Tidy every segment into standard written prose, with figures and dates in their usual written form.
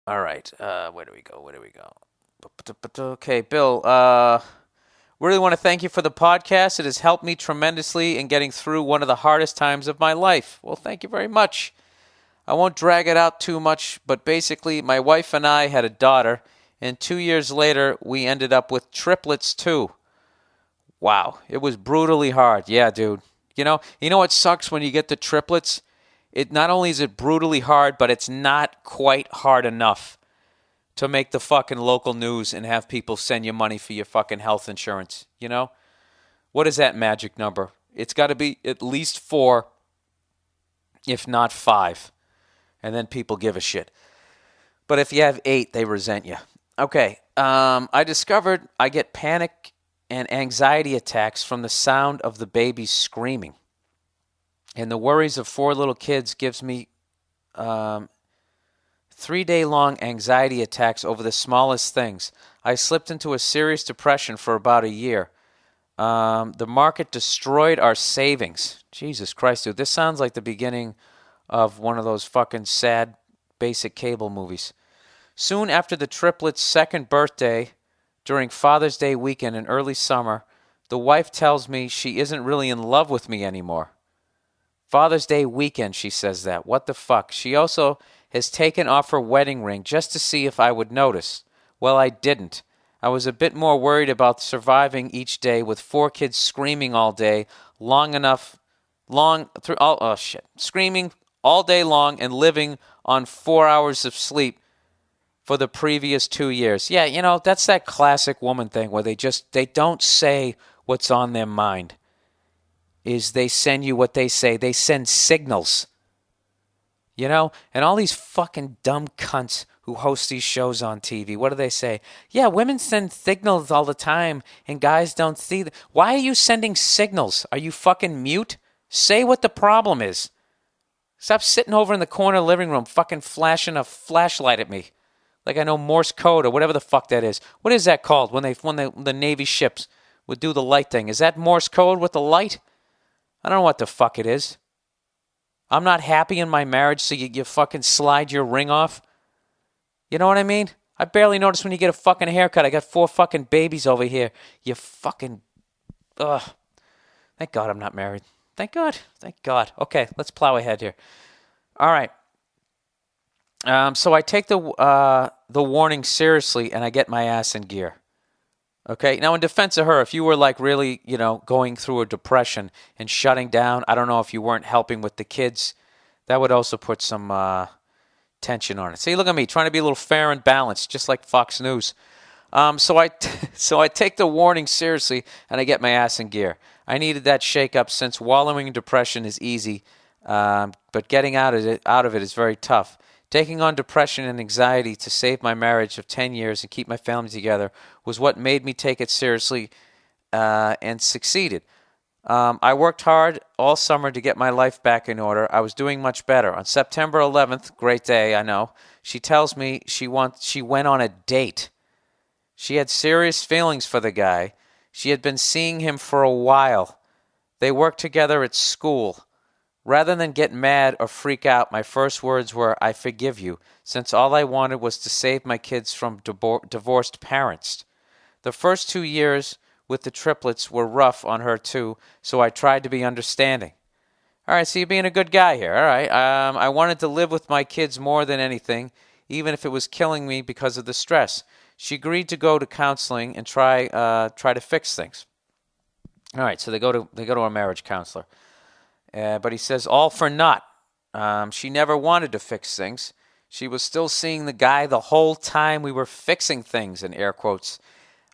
All right. Where do we go? Where do we go? Okay, Bill. Really want to thank you for the podcast. It has helped me tremendously in getting through one of the hardest times of my life. Well, thank you very much. I won't drag it out too much, but basically, my wife and I had a daughter, and 2 years later, we ended up with triplets too. Wow, it was brutally hard. Yeah, dude. You know what sucks when you get the triplets? It not only is it brutally hard, but it's not quite hard enough to make the fucking local news and have people send you money for your fucking health insurance. What is that magic number? It's got to be at least four, if not five, and then people give a shit. But if you have eight, they resent you. Okay, I discovered I get panic and anxiety attacks from the sound of the baby screaming. And the worries of four little kids gives me 3-day-long anxiety attacks over the smallest things. I slipped into a serious depression for about a year. The market destroyed our savings. Jesus Christ, dude. This sounds like the beginning of one of those fucking sad basic cable movies. Soon after the triplets' second birthday, during Father's Day weekend in early summer, the wife tells me she isn't really in love with me anymore. Father's Day weekend, she says that. What the fuck? She also has taken off her wedding ring just to see if I would notice. Well, I didn't. I was a bit more worried about surviving each day with four kids screaming all day, screaming all day long and living on 4 hours of sleep for the previous 2 years. Yeah, that's that classic woman thing where they don't say what's on their mind. Is they send you what they say. They send signals. And all these fucking dumb cunts who host these shows on TV, what do they say? Yeah, women send signals all the time and guys don't see them. Why are you sending signals? Are you fucking mute? Say what the problem is. Stop sitting over in the corner of the living room fucking flashing a flashlight at me. Like I know Morse code or whatever the fuck that is. What is that called when the Navy ships would do the light thing? Is that Morse code with the light? I don't know what the fuck it is. I'm not happy in my marriage, so you fucking slide your ring off. You know what I mean? I barely notice when you get a fucking haircut. I got 4 fucking babies over here. You fucking... Ugh. Thank God I'm not married. Thank God. Thank God. Okay, let's plow ahead here. All right. So I take the warning seriously, and I get my ass in gear. Okay, now in defense of her, if you were like really, going through a depression and shutting down, I don't know if you weren't helping with the kids, that would also put some tension on it. See, look at me, trying to be a little fair and balanced, just like Fox News. So I take the warning seriously, and I get my ass in gear. I needed that shake-up since wallowing in depression is easy, but getting out of it is very tough. Taking on depression and anxiety to save my marriage of 10 years and keep my family together was what made me take it seriously and succeeded. I worked hard all summer to get my life back in order. I was doing much better. On September 11th, great day, I know, she tells me she went on a date. She had serious feelings for the guy. She had been seeing him for a while. They worked together at school. Rather than get mad or freak out, my first words were, I forgive you, since all I wanted was to save my kids from divorced parents. The first 2 years with the triplets were rough on her too, so I tried to be understanding. All right, so you're being a good guy here. All right, I wanted to live with my kids more than anything, even if it was killing me because of the stress. She agreed to go to counseling and try to fix things. All right, so they go to a marriage counselor. But he says, all for naught. She never wanted to fix things. She was still seeing the guy the whole time we were fixing things, in air quotes.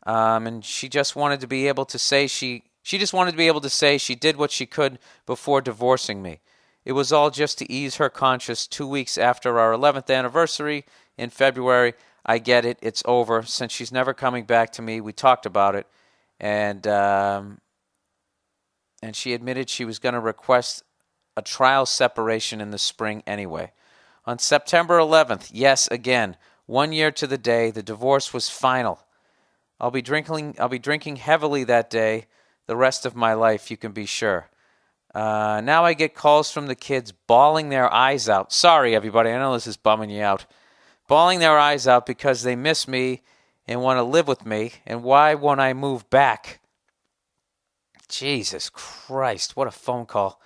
And she just wanted to be able to say she did what she could before divorcing me. It was all just to ease her conscience 2 weeks after our 11th anniversary in February. I get it. It's over. Since she's never coming back to me, we talked about it. And she admitted she was going to request a trial separation in the spring anyway. On September 11th, yes, again, 1 year to the day, the divorce was final. I'll be drinking heavily that day, the rest of my life, you can be sure. Now I get calls from the kids bawling their eyes out. Sorry, everybody, I know this is bumming you out. bawling their eyes out because they miss me and want to live with me, and why won't I move back? Jesus Christ, what a phone call.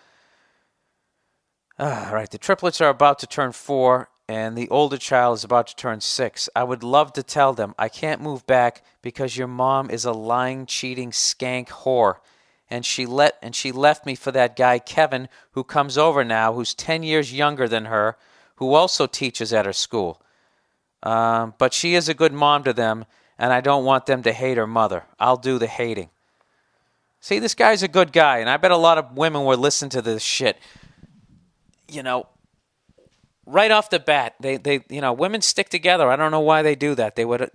All right, the triplets are about to turn 4, and the older child is about to turn 6. I would love to tell them, I can't move back because your mom is a lying, cheating, skank whore. And she left me for that guy, Kevin, who comes over now, who's 10 years younger than her, who also teaches at her school. But she is a good mom to them, and I don't want them to hate her mother. I'll do the hating. See, this guy's a good guy, and I bet a lot of women will listen to this shit. You know, right off the bat, they women stick together. I don't know why they do that. They would,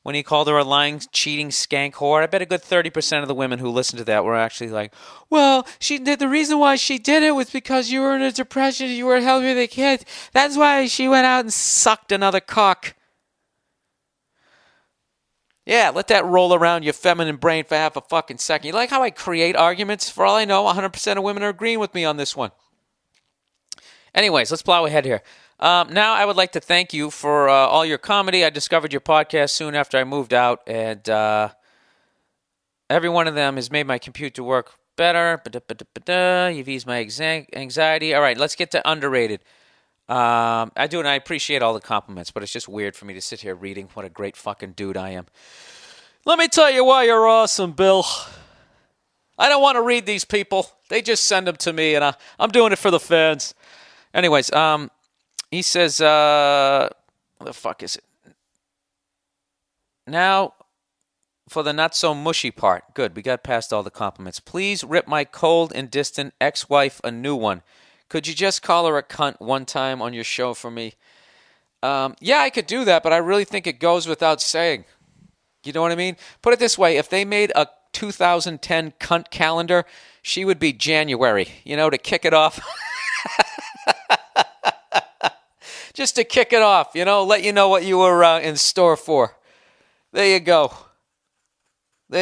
when he called her a lying, cheating skank whore, I bet a good 30% of the women who listened to that were actually like, well, she did. The reason why she did it was because you were in a depression, you were helping the kids. That's why she went out and sucked another cock. Yeah, let that roll around your feminine brain for half a fucking second. You like how I create arguments? For all I know, 100% of women are agreeing with me on this one. Anyways, let's plow ahead here. Now I would like to thank you for all your comedy. I discovered your podcast soon after I moved out, and every one of them has made my computer work better. You've eased my anxiety. All right, let's get to underrated. I do, and I appreciate all the compliments, but it's just weird for me to sit here reading what a great fucking dude I am. Let me tell you why you're awesome, Bill. I don't want to read these people. They just send them to me, and I'm doing it for the fans. Anyways, he says, what the fuck is it? Now, for the not-so-mushy part. Good, we got past all the compliments. Please rip my cold and distant ex-wife a new one. Could you just call her a cunt one time on your show for me? Yeah, I could do that, but I really think it goes without saying. You know what I mean? Put it this way. If they made a 2010 cunt calendar, she would be January, to kick it off. Just to kick it off, let you know what you were in store for. There you go.